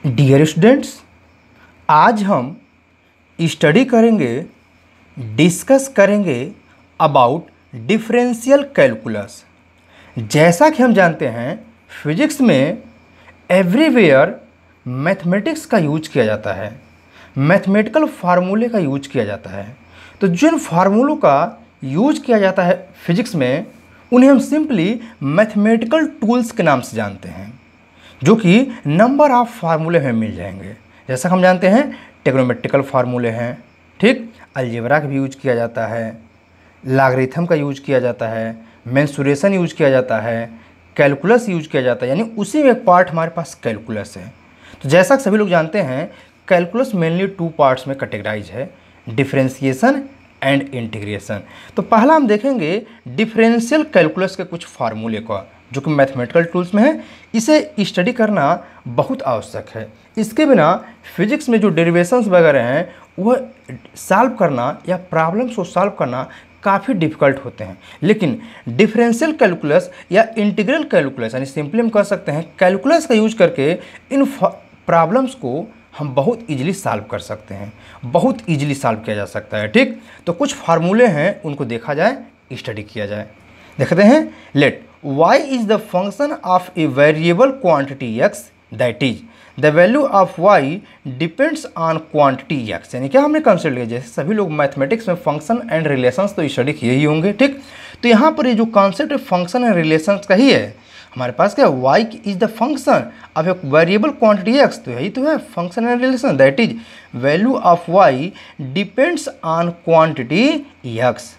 Dear students, आज हम study करेंगे, डिस्कस करेंगे अबाउट डिफरेंशियल कैलकुलस। जैसा कि हम जानते हैं फिजिक्स में एवरीवेयर मैथमेटिक्स का यूज किया जाता है, मैथमेटिकल फार्मूले का यूज किया जाता है। तो जिन फार्मूलों का यूज किया जाता है फिजिक्स में, उन्हें हम सिंपली मैथमेटिकल टूल्स के नाम से जानते हैं, जो कि नंबर ऑफ फार्मूले में मिल जाएंगे। जैसा हम जानते हैं ट्रिग्नोमेट्रिकल फार्मूले हैं, ठीक, अलजेब्रा का भी यूज किया जाता है, लॉगरिथम का यूज किया जाता है, मेंसुरेशन यूज किया जाता है, कैलकुलस यूज किया जाता है, यानी उसी में एक पार्ट हमारे पास कैलकुलस है। तो जैसा सभी लोग जानते हैं कैलकुलस मेनली 2 पार्ट्स में कैटेगराइज है, डिफरेंशिएशन एंड इंटीग्रेशन। तो पहला हम देखेंगे डिफरेंशियल कैलकुलस के कुछ फार्मूले का, जो कि मैथमेटिकल टूल्स में है। इसे स्टडी करना बहुत आवश्यक है। इसके बिना फिजिक्स में जो डेरिवेशंस वगैरह हैं वह सॉल्व करना या प्रॉब्लम्स को सॉल्व करना काफ़ी डिफ़िकल्ट होते हैं। लेकिन डिफरेंशियल कैलकुलस या इंटीग्रल कैलकुलस, यानी सिंपली हम कह सकते हैं कैलकुलस का यूज करके इन प्रॉब्लम्स को हम बहुत इजीली सॉल्व कर सकते हैं, बहुत इजीली सॉल्व किया जा सकता है, ठीक। तो कुछ फार्मूले हैं, उनको देखा जाए, स्टडी किया जाए। देखते हैं, let y is the function of a variable quantity x, that is the value of y depends on quantity x। यानी क्या हमने कंसिडर किया, जैसे सभी लोग मैथमेटिक्स में फंक्शन एंड रिलेशंस तो स्टडी किए ही होंगे, ठीक। तो यहाँ पर ये जो कॉन्सेप्ट है फंक्शन एंड रिलेशंस का ही है। हमारे पास क्या y is the function of a variable quantity x, तो यही तो है function and relation, that is value of y depends on quantity x।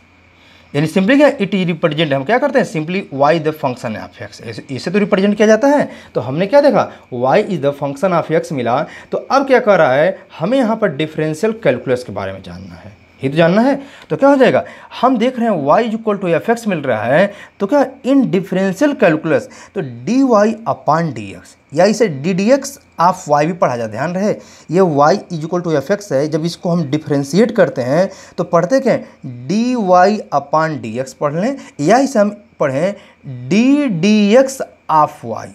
यानी सिंपली क्या इट रिप्रेजेंट, हम क्या करते हैं simply y the function of x, इसे तो रिप्रेजेंट किया जाता है। तो हमने क्या देखा y is the function of x मिला। तो अब क्या कर रहा है, हमें यहाँ पर डिफरेंशियल कैलकुलस के बारे में जानना है, ही तो जानना है। तो क्या हो जाएगा, हम देख रहे हैं y is equal to f x मिल रहा है, तो क्या इन डिफरेंशियल कैलकुलस तो d y upon d x, या इसे d d x of y भी पढ़ा जाए, ध्यान रहे ये y is equal to f x है। जब इसको हम डिफरेंशिएट करते हैं तो पढ़ते क्या d y upon d x पढ़ लें, या इसे हम पढ़ें d d x of y.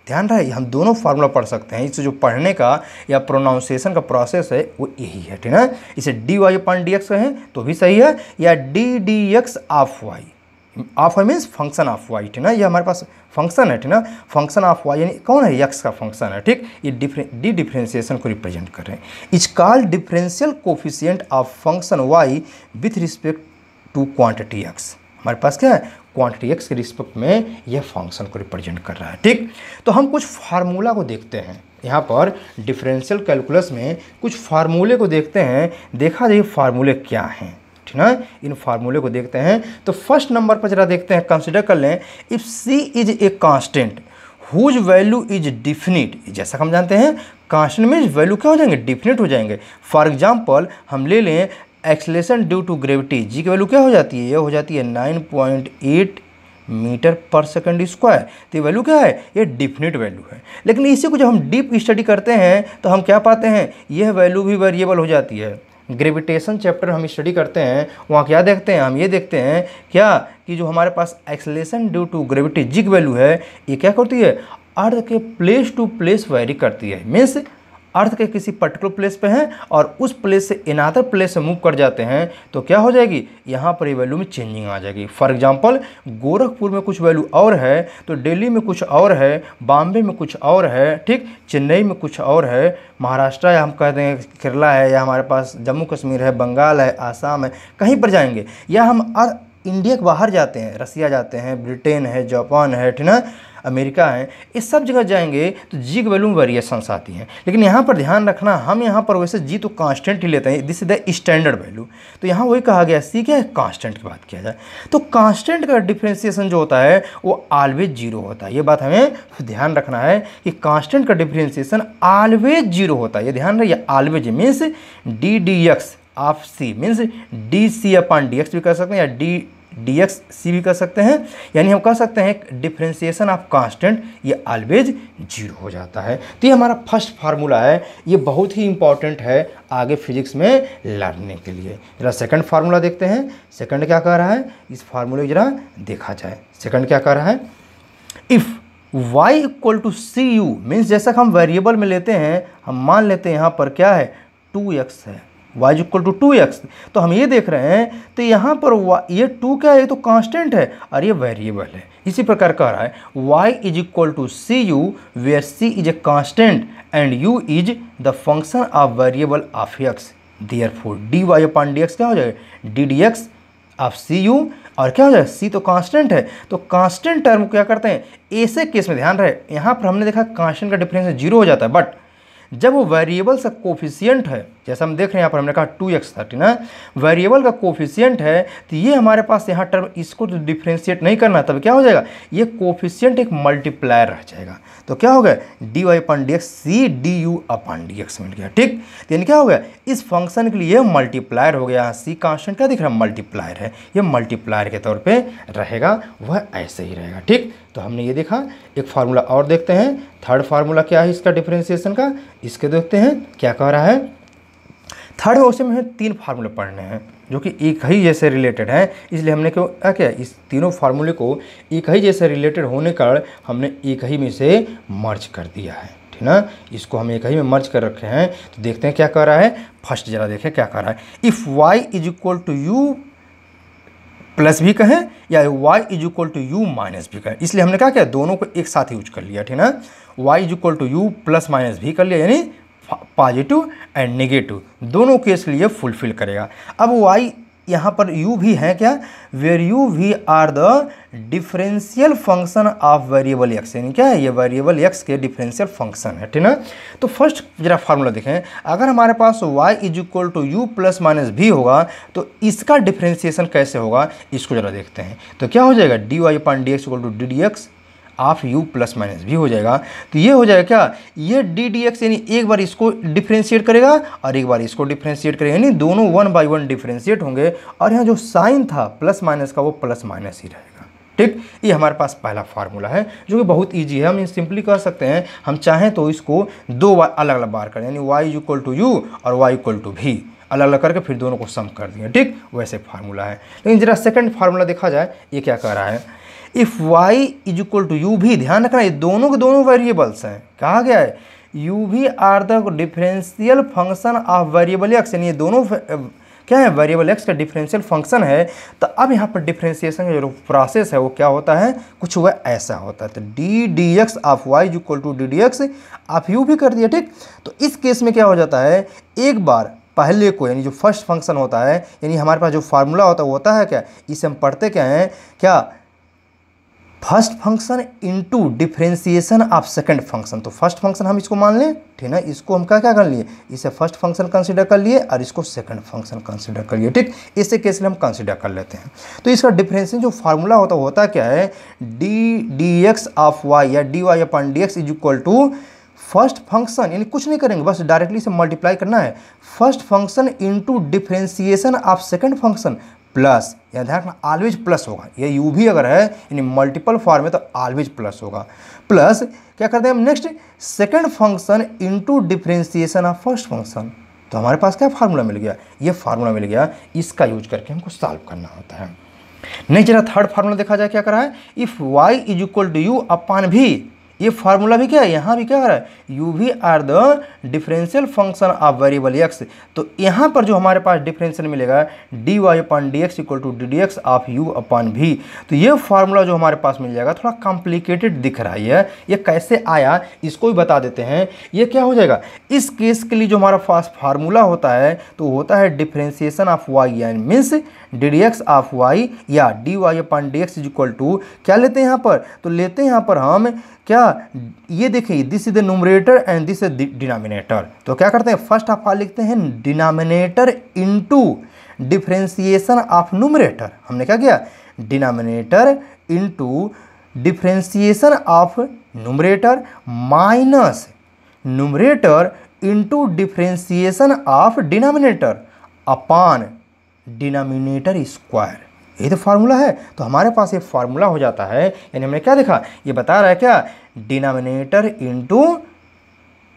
ध्यान रहे हम दोनों फार्मूला पढ़ सकते हैं। इसे जो पढ़ने का या प्रोनाउंसिएशन का प्रोसेस है वो यही है, ठीक है। इसे d y upon d x कहें तो भी सही है, या d d x of y, of y means function of y, ठीक है। ये हमारे पास फंक्शन है, ठीक है, फंक्शन ऑफ वाई यानी कौन है, एक्स का फंक्शन है, ठीक। ये डी डिफरेंशिएशन को रिप्रेजेंट कर रहे हैं। Is called differential coefficient of function y with respect to quantity x. हमारे पास क्या है क्वांटिटी एक्स के रिस्पेक्ट में यह फंक्शन को रिप्रेजेंट कर रहा है, ठीक। तो हम कुछ फार्मूला को देखते हैं यहाँ पर डिफरेंशियल कैलकुलस में, कुछ फार्मूले को देखते हैं। देखा जाए फार्मूले क्या हैं, ठीक है, इन फार्मूले को देखते हैं। तो फर्स्ट नंबर पर जरा देखते हैं, कंसिडर कर लें if c is a constant whose value is definite. जैसा हम जानते हैं कांस्टेंट में वैल्यू क्या हो जाएंगे, डिफिनिट हो जाएंगे। फॉर एग्जाम्पल हम ले लें एक्सेलरेशन ड्यू टू ग्रेविटी, जी की वैल्यू क्या हो जाती है, ये हो जाती है 9.8 मीटर पर सेकंड स्क्वायर। तो ये वैल्यू क्या है, ये डिफिनिट वैल्यू है। लेकिन इसी को जब हम डीप स्टडी करते हैं तो हम क्या पाते हैं, यह वैल्यू भी वेरिएबल हो जाती है। ग्रेविटेशन चैप्टर हम स्टडी करते हैं, वहाँ क्या देखते हैं, हम ये देखते हैं क्या कि जो हमारे पास acceleration due to gravity G की वैल्यू है, ये क्या करती है, अर्थ के प्लेस टू प्लेस वेरी करती है। मीन्स अर्थ के किसी पर्टिकुलर प्लेस पे हैं और उस प्लेस से अनदर प्लेस से मूव कर जाते हैं तो क्या हो जाएगी, यहाँ पर ये वैल्यू में चेंजिंग आ जाएगी। फॉर एग्जांपल गोरखपुर में कुछ वैल्यू और है तो दिल्ली में कुछ और है, बॉम्बे में कुछ और है, ठीक, चेन्नई में कुछ और है, महाराष्ट्र या हम कहते हैं केरला है, या हमारे पास जम्मू कश्मीर है, बंगाल है, आसाम है, कहीं पर जाएंगे, या हम इंडिया के बाहर जाते हैं, रसिया जाते हैं, ब्रिटेन है, जापान है, ठीक ना, अमेरिका है, इस सब जगह जाएंगे तो जी की वैल्यू में वेरिएशंस आती हैं। लेकिन यहाँ पर ध्यान रखना, हम यहाँ पर वैसे जी तो कांस्टेंट ही लेते हैं, this is the standard value. तो यहाँ वही कहा गया सी क्या है, कांस्टेंट की बात किया जाए तो कांस्टेंट का डिफरेंशिएशन जो होता है वो ऑलवेज जीरो होता है। ये बात हमें ध्यान रखना है कि कांस्टेंट का डिफरेंशिएशन ऑलवेज जीरो होता है। ये ध्यान रखिए, always means d d x of c means d c upon d x भी कर सकते हैं, या डी डी एक्स सी भी कर सकते हैं। यानी हम कह सकते हैं डिफरेंशिएशन ऑफ कांस्टेंट ये ऑलवेज जीरो हो जाता है। तो ये हमारा फर्स्ट फार्मूला है, ये बहुत ही इंपॉर्टेंट है आगे फिजिक्स में लड़ने के लिए। जरा सेकंड फार्मूला देखते हैं, सेकंड क्या कह रहा है, इस फार्मूले को जरा देखा जाए। सेकंड क्या कह रहा है, if y equal to c u means जैसा कि हम वेरिएबल में लेते हैं, हम मान लेते हैं यहाँ पर क्या है 2x है, y इक्वल टू 2x। तो हम ये देख रहे हैं तो यहाँ पर ये 2 क्या है, ये तो कांस्टेंट है और ये वेरिएबल है। इसी प्रकार कह रहा है y is equal to c u where c is a constant and u is the function of variable of x, therefore dy upon dx क्या हो जाएगा d d x of c u, और क्या हो जाएगा c तो constant है, तो कांस्टेंट टर्म क्या करते हैं ऐसे केस में, ध्यान रहे यहाँ पर हमने देखा कांस्टेंट का डिफरेंस 0 हो जाता है, बट जब वो वेरिएबल का कोफिशिएंट है, जैसा हम देख रहे हैं यहाँ पर हमने कहा 2x था ना, वेरिएबल का कोफिशिएंट है तो ये हमारे पास यहाँ टर्म, इसको तो डिफ्रेंशिएट नहीं करना, तब क्या हो जाएगा ये कोफिशिएंट एक मल्टीप्लायर रह जाएगा। तो क्या हो गया dy upon d x c d u upon d x मिल गया। ठीक, तो यानी क्या हो गया इस फंक्शन के लिए मल्टीप्लायर हो गया। सी कांस्टेंट क्या दिख रहा है मल्टीप्लायर है, ये मल्टीप्लायर के तौर पे रहेगा, वह ऐसे ही रहेगा। ठीक, तो हमने ये देखा। एक फार्मूला और देखते हैं, थर्ड फार्मूला क्या है इसका डिफरेंशिएशन का, इसके देखते हैं क्या कह रहा है। थर्ड क्वेश्चन में 3 फार्मूले पढ़ने हैं जो कि एक ही जैसे रिलेटेड हैं, इसलिए हमने क्यों क्या इस तीनों फार्मूले को एक ही जैसे रिलेटेड होने का हमने एक ही में से मर्ज कर दिया है। ठीक ना, इसको हम एक ही में मर्ज कर रखे हैं। तो देखते हैं क्या कह रहा है। फर्स्ट जरा देखें क्या कह रहा है, if y is equal to u plus v कहें या y is equal to u minus v कहें, इसलिए हमने क्या किया दोनों को एक साथ यूज कर लिया। ठीक ना, y is equal to u plus minus v कर लिया, यानी पॉजिटिव एंड नेगेटिव दोनों केस के लिए फुलफिल करेगा। अब y यहाँ पर u भी है क्या, where u v are the differential function of variable x, यानी क्या है ये वेरिएबल x के डिफरेंशियल फंक्शन है। ठीक ना, तो फर्स्ट जरा फार्मूला देखें, अगर हमारे पास y is equal to u plus minus v होगा तो इसका डिफरेंशिएशन कैसे होगा इसको जरा देखते हैं। तो क्या हो जाएगा dy upon d x equal to d d x of u plus minus v हो जाएगा। तो ये हो जाएगा क्या, ये डी डी एक्स यानी एक बार इसको डिफ्रेंशिएट करेगा और एक बार इसको डिफ्रेंशिएट करेगा, यानी दोनों 1 बाई 1 डिफ्रेंशिएट होंगे और यहाँ जो साइन था प्लस माइनस का वो प्लस माइनस ही रहेगा। ठीक, ये हमारे पास पहला फार्मूला है जो कि बहुत ईजी है, हम सिंपली कर सकते हैं। हम चाहें तो इसको 2 अलग अलग बार करें, यानी y इक्वल टू यू और y इक्वल टू भी अलग अलग करके फिर दोनों को सम कर दिया। ठीक, वैसे फार्मूला है। लेकिन जरा सेकंड फार्मूला देखा जाए, ये क्या कह रहा है, if y is equal to u v, ध्यान रखना ये दोनों के दोनों वेरिएबल्स हैं, कहा गया है u v are the differential function of variable x, यानी ये दोनों क्या है वेरिएबल x का डिफरेंशियल फंक्शन है। तो अब यहाँ पर डिफरेंशिएशन का जो प्रोसेस है वो क्या होता है, कुछ वह ऐसा होता है। तो d d x of y is equal to d d x of u v कर दिया। ठीक, तो इस केस में क्या हो जाता है, एक बार पहले को यानी जो फर्स्ट फंक्शन होता है, यानी हमारे पास जो फार्मूला होता है वो होता है क्या, इसे हम पढ़ते क्या हैं, क्या first function into differentiation of second function. तो फर्स्ट फंक्शन हम इसको मान लें, ठीक ना, इसको हम क्या क्या कर लिए, इसे फर्स्ट फंक्शन कंसीडर कर लिए और इसको सेकंड फंक्शन कंसीडर कर लिए। ठीक, इसे केस में हम कंसीडर कर लेते हैं। तो इसका डिफरेंशिएशन जो फार्मूला होता क्या है, d d x of y या d y upon d x is equal to first function, यानी कुछ नहीं करेंगे बस डायरेक्टली से मल्टीप्लाई करना है, first function into differentiation of second function plus, यहाँ ध्यान रखना ऑलवेज प्लस होगा, ये यू भी अगर है यानी मल्टीपल फॉर्म में तो ऑलवेज प्लस होगा, प्लस क्या करते हैं हम next second function into differentiation of first function. तो हमारे पास क्या फार्मूला मिल गया, ये फार्मूला मिल गया, इसका यूज करके हमको सॉल्व करना होता है। नेक्स्ट जरा थर्ड फार्मूला देखा जाए क्या करा है, if y is equal to u upon v, ये फार्मूला भी क्या है, यहाँ भी क्या कर रहा है, u v are the differential function of variable x। तो यहाँ पर जो हमारे पास डिफरेंशियल मिलेगा d y upon d x equal to d d x of u upon v. तो ये फार्मूला जो हमारे पास मिल जाएगा थोड़ा कॉम्प्लिकेटेड दिख रहा है, ये कैसे आया इसको भी बता देते हैं। ये क्या हो जाएगा, इस केस के लिए जो हमारा पास फार्मूला होता है तो होता है डिफरेंशिएशन ऑफ वाई, यानी means d d x of y या d y upon d x is equal to क्या लेते हैं यहाँ पर, तो लेते हैं यहाँ पर हम क्या, ये देखिए this is the numerator and this is denominator. तो क्या करते हैं फर्स्ट ऑफ ऑल लिखते हैं denominator into differentiation of numerator. हमने क्या किया, denominator into differentiation of numerator minus numerator into differentiation of denominator upon denominator square. यही तो फार्मूला है। तो हमारे पास ये फार्मूला हो जाता है, यानी हमने क्या देखा, ये बता रहा है क्या, denominator into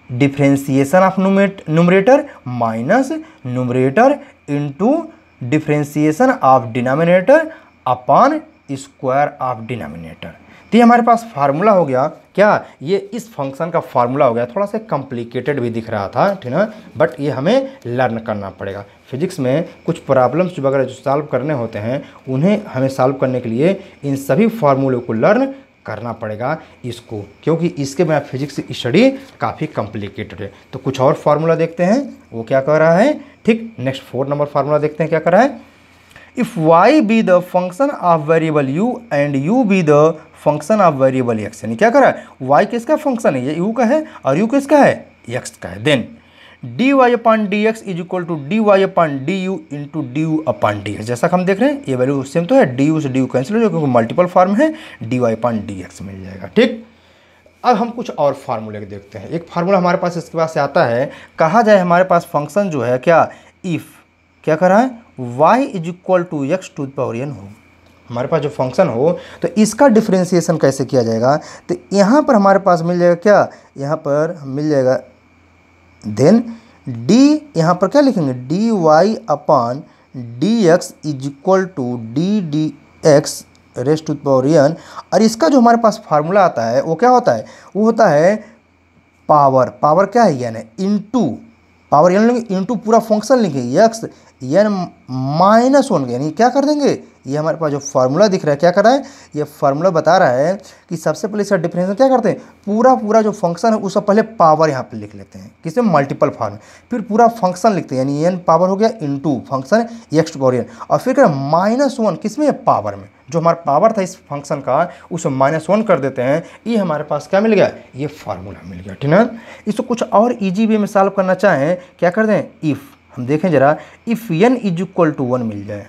differentiation of numerator minus numerator into differentiation of denominator upon square of denominator. तो ये हमारे पास फार्मूला हो गया क्या, ये इस फंक्शन का फार्मूला हो गया। थोड़ा सा कॉम्प्लिकेटेड भी दिख रहा था, ठीक ना, बट ये हमें लर्न करना पड़ेगा। फिजिक्स में कुछ प्रॉब्लम्स वगैरह जो सॉल्व करने होते हैं उन्हें हमें सॉल्व करने के लिए इन सभी फार्मूलों को लर्न करना पड़ेगा इसको, क्योंकि इसके बिना फिजिक्स स्टडी काफ़ी कॉम्प्लिकेटेड है। तो कुछ और फार्मूला देखते हैं वो क्या कह रहा है। ठीक, नेक्स्ट 4 नंबर फार्मूला देखते हैं क्या कर रहा है। If y be the function of variable u and u be the function of variable x, यानी क्या कर रहा है, y किसका फंक्शन है, ये u का है, और u किसका है, x का है। Then dy upon d x is equal to d y upon d u into d u upon d x. जैसा हम देख रहे हैं ये वैल्यू सेम तो है, डी यू से डी यू कैंसिल हो जाएगा क्योंकि मल्टीपल फॉर्म है, d y upon d x मिल जाएगा। ठीक, अब हम कुछ और फार्मूले देखते हैं। एक फार्मूला हमारे पास इसके पास से आता है, कहा जाए हमारे पास फंक्शन जो है क्या, इफ़ क्या कर रहा है, y is equal to x to the power n हो, हमारे पास जो फंक्शन हो तो इसका डिफ्रेंसिएशन कैसे किया जाएगा। तो यहाँ पर हमारे पास मिल जाएगा क्या, यहाँ पर मिल जाएगा देन d, यहाँ पर क्या लिखेंगे, d y upon d x is equal to d d x raise to the power n। और इसका जो हमारे पास फार्मूला आता है वो क्या होता है, वो होता है पावर, पावर क्या है n है, इंटू पावर n लेंगे इंटू पूरा फंक्शन लिखेंगे एक्स n माइनस 1, यानी क्या कर देंगे, ये हमारे पास जो फार्मूला दिख रहा है क्या कर रहा है, ये फार्मूला बता रहा है कि सबसे पहले इसका डिफरेंशियल क्या करते हैं, पूरा जो फंक्शन है उसका पहले पावर यहाँ पे लिख लेते हैं, किसमें, मल्टीपल फॉर्म, फिर पूरा फंक्शन लिखते हैं, यानी n पावर हो गया into function x to power n, और फिर क्या -1 किसमें, पावर में, जो हमारा पावर था इस फंक्शन का उसे -1 कर देते हैं। ये हमारे पास क्या मिल गया, ये फार्मूला मिल गया। ठीक है, इसको कुछ और इजी वे में सॉल्व करना चाहें क्या कर दें, इफ़ हम देखें जरा, if n is equal to 1 मिल जाए,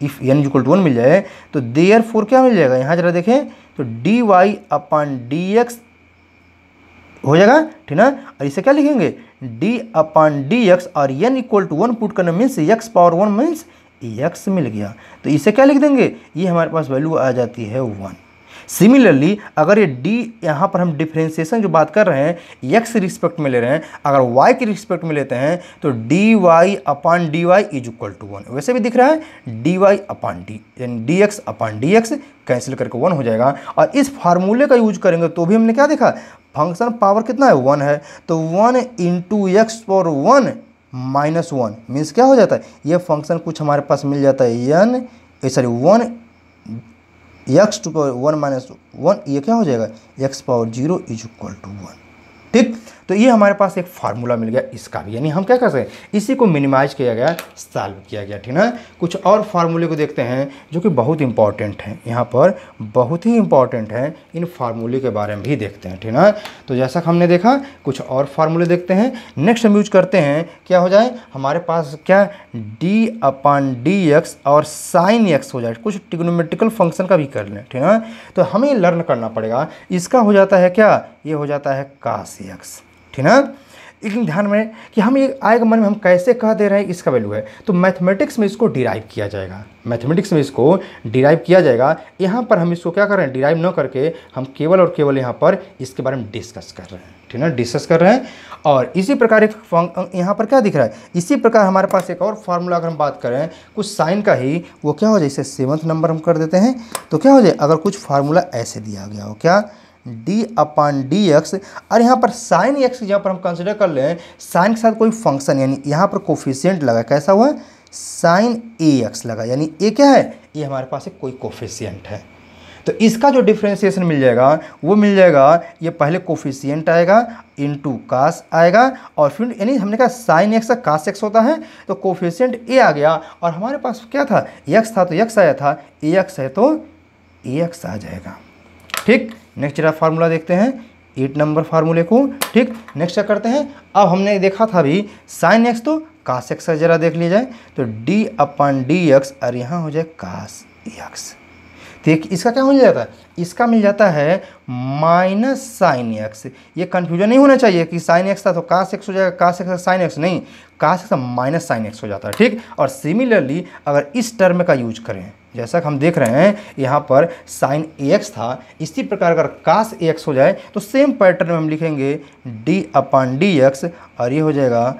if n is equal to 1 मिल जाए तो देयरफॉर क्या मिल जाएगा, यहाँ जरा देखें तो d y upon d x हो जाएगा। ठीक है, और इसे क्या लिखेंगे, d अपॉन डी एक्स, और n इक्वल टू 1 पुट करना means x power 1 means x मिल गया। तो इसे क्या लिख देंगे, ये हमारे पास वैल्यू आ जाती है 1। सिमिलरली अगर ये d, यहाँ पर हम डिफ्रेंसिएशन जो बात कर रहे हैं x रिस्पेक्ट में ले रहे हैं, अगर y के रिस्पेक्ट में लेते हैं तो d y upon d y is equal to 1, वैसे भी दिख रहा है डी वाई अपॉन डी, यानी d x upon d x cancel करके 1 हो जाएगा। और इस फार्मूले का यूज करेंगे तो भी हमने क्या देखा, फंक्शन पावर कितना है, 1 है, तो 1 इंटू एक्स पावर 1 -1 मीन्स क्या हो जाता है, ये फंक्शन कुछ हमारे पास मिल जाता है n sorry 1 x to power 1 -1, ये क्या हो जाएगा, x power 0 is equal to 1। ठीक, तो ये हमारे पास एक फार्मूला मिल गया इसका भी, यानी हम क्या कर सकते हैं, इसी को मिनिमाइज किया गया, सॉल्व किया गया। ठीक है, कुछ और फार्मूले को देखते हैं जो कि बहुत इंपॉर्टेंट हैं, यहाँ पर बहुत ही इंपॉर्टेंट है, इन फार्मूले के बारे में भी देखते हैं। ठीक है, तो जैसा कि हमने देखा कुछ और फार्मूले देखते हैं। नेक्स्ट हम यूज करते हैं क्या हो जाए, हमारे पास क्या डी अपॉन डी एक्स और साइन एक्स हो जाए, कुछ ट्रिग्नोमेट्रिकल फंक्शन का भी कर लें। ठीक है, तो हमें लर्न करना पड़ेगा, इसका हो जाता है क्या, ये हो जाता है cos x। ठीक है, लेकिन ध्यान में कि हम ये आएगा मन में, हम कैसे कह दे रहे हैं इसका वैल्यू है, तो मैथमेटिक्स में इसको डिराइव किया जाएगा, मैथमेटिक्स में इसको डिराइव किया जाएगा। यहाँ पर हम इसको क्या कर रहे हैं, डिराइव न करके हम केवल और केवल यहाँ पर इसके बारे में डिस्कस कर रहे हैं। ठीक है, डिस्कस कर रहे हैं। और इसी प्रकार एक यहाँ पर क्या दिख रहा है, इसी प्रकार हमारे पास एक और फार्मूला अगर हम बात करें कुछ साइन का ही, वो क्या हो जाए, इसे 7th नंबर हम कर देते हैं। तो क्या हो जाए, अगर कुछ फार्मूला ऐसे दिया गया हो, क्या d अपॉन डी एक्स, और यहाँ पर साइन एक्स यहाँ पर हम कंसिडर कर लें, साइन के साथ कोई फंक्शन, यानी यहाँ पर कोफिशिएंट लगा, कैसा हुआ, साइन ए एक्स लगा, यानी ए क्या है, ये हमारे पास एक कोई कोफिशिएंट है। तो इसका जो डिफ्रेंसिएशन मिल जाएगा वो मिल जाएगा, ये पहले कोफिशिएंट आएगा इंटू कास आएगा, और फिर यानी हमने कहा साइन एक्स का कास एक्स होता है, तो कोफिशिएंट ए आ गया, और हमारे पास क्या था, एक्स था तो एक्स आया था, ए एक्स है तो ए एक्स आ जाएगा। ठीक, नेक्स्ट जरा फार्मूला देखते हैं 8 नंबर फार्मूले को। ठीक, नेक्स्ट क्या करते हैं, अब हमने देखा था अभी साइन एक्स तो कास एक्स का जरा देख लिया जाए, तो डी अपॉन डी एक्स, और यहाँ हो जाए कास एक्स। ठीक, इसका क्या मिल जाता है, इसका मिल जाता है माइनस साइन एक्स। ये कन्फ्यूजन नहीं होना चाहिए कि साइन एक्स था तो कास एक्स हो जाएगा, कास एक्स साइन एक्स, नहीं, कास एक्स माइनस साइन एक्स हो जाता है। ठीक, और सिमिलरली अगर इस टर्म का यूज करें, जैसा कि हम देख रहे हैं यहाँ पर साइन ए एक्स था, इसी प्रकार अगर कास ए एक्स हो जाए तो सेम पैटर्न में हम लिखेंगे डी अपॉन डी एक्स, और ये हो जाएगा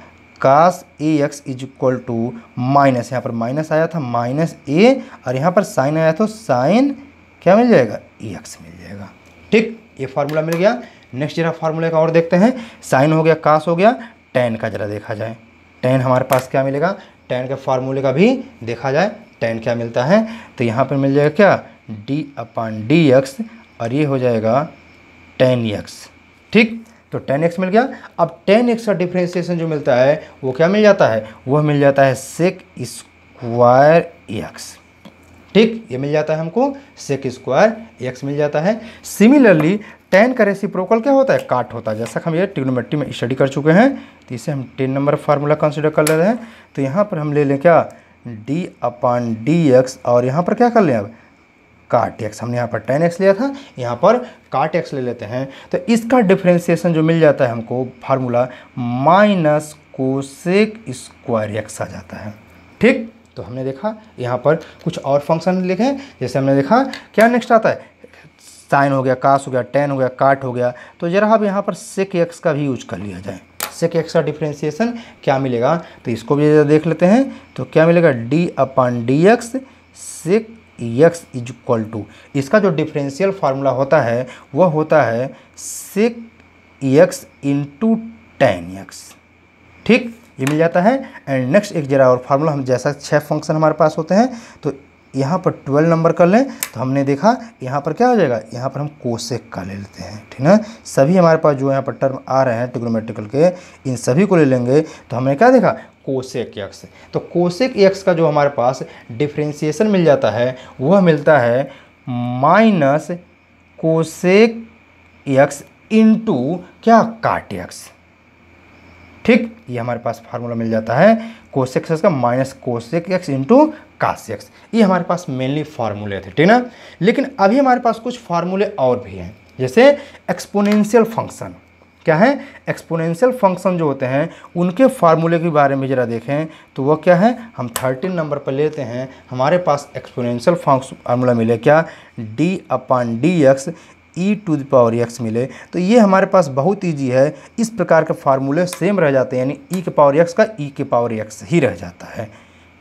cos a x is equal to minus, यहाँ पर माइनस आया था माइनस ए, और यहाँ पर साइन आया तो साइन क्या मिल जाएगा, ए एक्स मिल जाएगा। ठीक, ये फार्मूला मिल गया। नेक्स्ट जरा फार्मूले का और देखते हैं। साइन हो गया, कास हो गया, टेन का जरा देखा जाए। टेन हमारे पास क्या मिलेगा, टेन के फार्मूले का भी देखा जाए, टेन क्या मिलता है। तो यहाँ पर मिल जाएगा क्या, d/dx, और ये हो जाएगा टेन एक्स। ठीक, तो टेन एक्स मिल गया। अब टेन एक्स का डिफ्रेंसिएशन जो मिलता है वो क्या मिल जाता है, वह मिल जाता है सेक स्क्वायर एक्स। ठीक, ये मिल जाता है हमको, सेक स्क्वायर एक्स मिल जाता है। सिमिलरली टेन का रेसिप्रोकल क्या होता है, काट होता है। जैसा कि हम ये ट्रिग्नोमेट्री में स्टडी कर चुके हैं, तो इसे हम 10 नंबर फार्मूला कंसिडर कर ले रहे हैं। तो यहाँ पर हम ले लें क्या, d/dx, और यहाँ पर क्या कर लें, अब काट एक्स। हमने यहाँ पर टेन एक्स लिया था, यहाँ पर काट एक्स ले लेते हैं। तो इसका डिफ्रेंसिएशन जो मिल जाता है हमको formula, minus cosec square x आ जाता है। ठीक, तो हमने देखा यहाँ पर कुछ और फंक्शन लिखे हैं। जैसे हमने देखा क्या नेक्स्ट आता है, साइन हो गया, कास हो गया, टेन हो गया, काट हो गया। तो जरा अब यहाँ पर सेक एक्स का भी यूज कर लिया जाए। सेक एक्स का डिफ्रेंसिएशन क्या मिलेगा, तो इसको भी देख लेते हैं। तो क्या मिलेगा, d/dx sec x is equal to, इसका जो डिफरेंशियल फार्मूला होता है वह होता है sec x into tan x. ठीक, ये मिल जाता है। एंड नेक्स्ट एक जरा और फार्मूला, हम जैसा 6 फंक्शन हमारे पास होते हैं, तो यहाँ पर 12 नंबर कर लें। तो हमने देखा यहाँ पर क्या हो जाएगा, यहाँ पर हम कोसेक का ले लेते हैं। ठीक ना, सभी हमारे पास जो यहाँ पर टर्म आ रहे हैं ट्रिग्नोमेट्रिकल के, इन सभी को ले लेंगे। तो हमने क्या देखा, कोसेक एक्स। तो कोसेक एक्स का जो हमारे पास डिफ्रेंसिएशन मिल जाता है वह मिलता है माइनस कोसेक एक्स इंटू क्या, काट एक्स। ठीक, ये हमारे पास फार्मूला मिल जाता है कोसेक एक्स का, minus cosec x into cos x. ये हमारे पास मेनली फार्मूले थे। ठीक ना, लेकिन अभी हमारे पास कुछ फार्मूले और भी हैं। जैसे एक्सपोनेंशियल फंक्शन क्या है, एक्सपोनेंशियल फंक्शन जो होते हैं उनके फार्मूले के बारे में ज़रा देखें। तो वह क्या है, हम 13 नंबर पर लेते हैं। हमारे पास एक्सपोनेंशियल फार्मूला मिले क्या, d/dx e⁻x मिले। तो ये हमारे पास बहुत ईजी है। इस प्रकार के फार्मूले सेम रह जाते हैं, यानी e⁻x का e⁻x ही रह जाता है।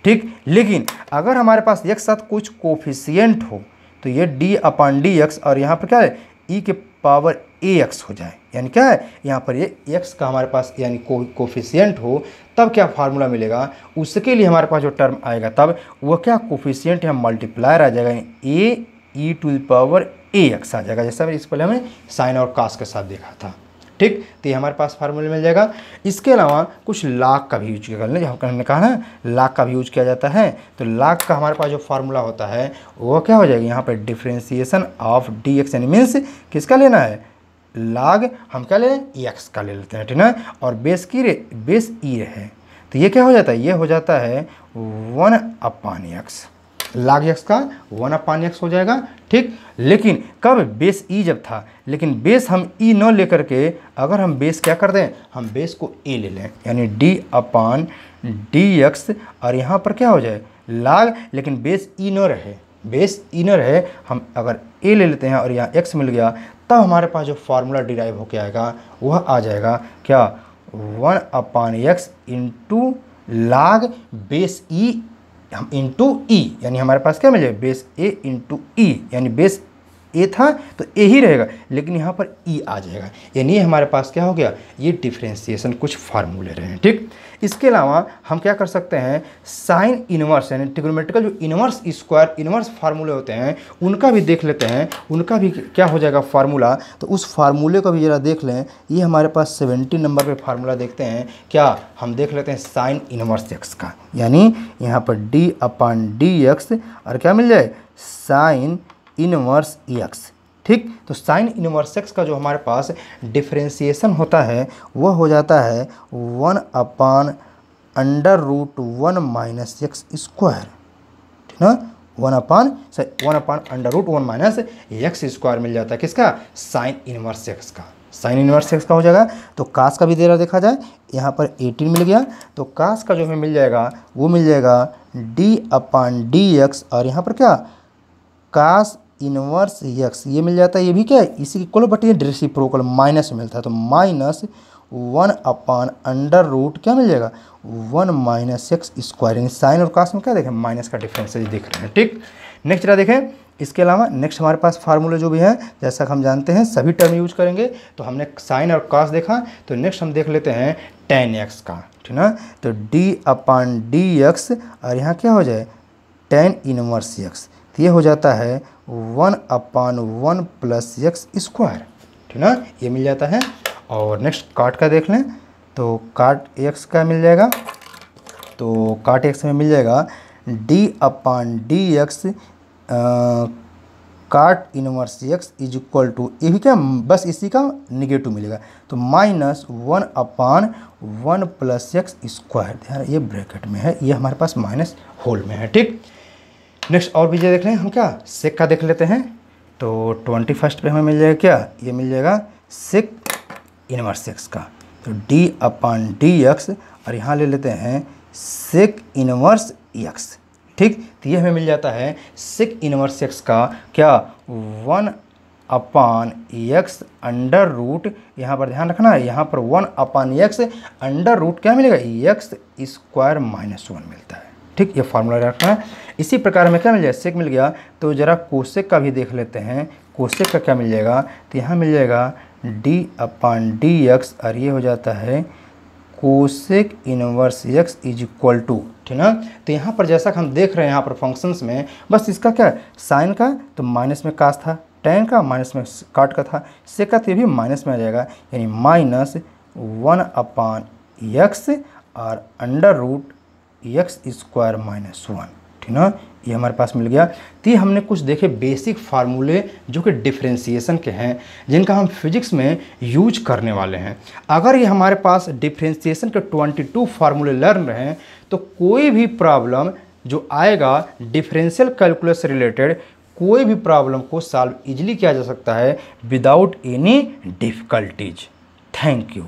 ठीक, लेकिन अगर हमारे पास एक साथ कुछ कोफिशिएंट हो तो ये d/dx और यहाँ पर क्या है e⁻ax हो जाए, यानी क्या है यहाँ पर ये x का हमारे पास यानी कोफिशिएंट हो, तब क्या फार्मूला मिलेगा, उसके लिए हमारे पास जो टर्म आएगा तब वह क्या कोफिशिएंट या मल्टीप्लायर आ जाएगा, यानी ae⁻ax आ जाएगा। जैसा इस पहले हमें साइन और कास के साथ देखा था। ठीक, तो ये हमारे पास फार्मूले मिल जाएगा। इसके अलावा कुछ लाग का भी यूज कर लें, जब हमने कहा ना लाग का भी यूज किया जाता है। तो लाग का हमारे पास जो फार्मूला होता है वो क्या हो जाएगा, यहाँ पर डिफ्रेंसिएशन ऑफ dx, यानी मीन्स किसका लेना है, लाग हम क्या ले लें, एक्स का ले लेते हैं। ठीक ना, और बेस ई है, तो ये क्या हो जाता है, ये हो जाता है 1/x, लाग एक्स का 1/x हो जाएगा। ठीक, लेकिन कब, बेस ई जब था, लेकिन बेस हम ई न लेकर के अगर हम बेस क्या कर दें, हम बेस को ए ले लें, यानी d/dx, और यहाँ पर क्या हो जाए लाग, लेकिन बेस ई न रहे, बेस ई न रहे, हम अगर ए ले लेते हैं और यहाँ x मिल गया, तब हमारे पास जो फार्मूला डिराइव होके आएगा वह आ जाएगा क्या, 1/x इंटू लाग बेस ई हम इंटू ई, यानी हमारे पास क्या मिल जाएगा, बेस ए इंटू ई, यानी बेस ए था तो ए ही रहेगा, लेकिन यहाँ पर ई आ जाएगा। यानी ये हमारे पास क्या हो गया, ये डिफ्रेंसिएशन कुछ फार्मूले रहे हैं। ठीक, इसके अलावा हम क्या कर सकते हैं, साइन इनवर्स यानी ट्रिग्नोमेट्रिकल जो इनवर्स स्क्वायर इनवर्स फार्मूले होते हैं उनका भी देख लेते हैं, उनका भी क्या हो जाएगा फार्मूला। तो उस फार्मूले को भी ज़रा देख लें। ये हमारे पास 17 नंबर पे फार्मूला देखते हैं। क्या हम देख लेते हैं साइन इनवर्स एक्स का, यानी यहाँ पर d/dx और क्या मिल जाए, साइन इनवर्स एक्स। ठीक, तो साइन इनवर्स एक्स का जो हमारे पास डिफ्रेंसिएशन होता है वह हो जाता है 1/√1 - x स्क्वायर। ठीक ना, 1/√1 - x स्क्वायर मिल जाता है किसका, साइन इनवर्स एक्स का। साइन इनवर्स एक्स का हो जाएगा। तो कास का भी देरा देखा जाए, यहाँ पर 18 मिल गया, तो कास का जो हमें मिल जाएगा वो मिल जाएगा d/dx और यहाँ पर क्या कास इनवर्स एक्स, ये मिल जाता है, ये भी क्या है इसी इक्वल, बट ये रेसिप्रोकल माइनस मिलता है, तो -1/√, क्या मिल जाएगा 1 - x स्क्वायर, यानी साइन और कास में क्या देखें, माइनस का डिफरेंस दिख रहे हैं। ठीक, नेक्स्ट जरा देखें, इसके अलावा नेक्स्ट हमारे पास फार्मूले जो भी हैं, जैसा कि हम जानते हैं सभी टर्म यूज करेंगे। तो हमने साइन और कॉस देखा, तो नेक्स्ट हम देख लेते हैं tan x का, ठीक ना। तो d/dx और यहाँ क्या हो जाए tan इनवर्स x, तो ये हो जाता है 1/1 + x², ठीक ना, ये मिल जाता है। और नेक्स्ट काट का देख लें, तो काट x का मिल जाएगा, तो काट x में मिल जाएगा d/dx cot inverse x is equal to, ये भी क्या बस इसी का निगेटिव मिलेगा, तो -1/1 + x², ध्यान ये ब्रैकेट में है, ये हमारे पास माइनस होल में है, ठीक। नेक्स्ट और भी जो देख रहे हैं हम, क्या सेक का देख लेते हैं। तो 21st पे हमें मिल जाएगा क्या, ये मिल जाएगा सेक इनवर्स x का, तो d/dx और यहाँ ले लेते हैं सेक इनवर्स x, ठीक। तो ये हमें मिल जाता है सेक इनवर्स x का क्या 1/x अंडर रूट, यहाँ पर ध्यान रखना है, यहाँ पर 1/x अंडर रूट क्या मिलेगा x² -1 मिलता है, ठीक। ये फार्मूला रखना है। इसी प्रकार में क्या मिल जाएगा, सेक मिल गया, तो ज़रा कोसेक का भी देख लेते हैं। कोसेक का क्या मिल जाएगा, तो यहाँ मिल जाएगा d/dx और ये हो जाता है cosec inverse x is equal to, ठीक ना। तो यहाँ पर जैसा कि हम देख रहे हैं यहाँ पर फंक्शंस में, बस इसका क्या साइन का तो माइनस में कास था, tan का माइनस में काट का था, सेक का तो ये भी माइनस में आ जाएगा, यानी -1/x और अंडर रूट x² -1, ठीक ना, ये हमारे पास मिल गया। तो ये हमने कुछ देखे बेसिक फार्मूले जो कि डिफ्रेंशिएशन के हैं, जिनका हम फिजिक्स में यूज करने वाले हैं। अगर ये हमारे पास डिफ्रेंशिएशन के 22 फार्मूले लर्न रहे हैं, तो कोई भी प्रॉब्लम जो आएगा डिफरेंशियल कैलकुलस से रिलेटेड, कोई भी प्रॉब्लम को सॉल्व इजीली किया जा सकता है without any difficulties. Thank you.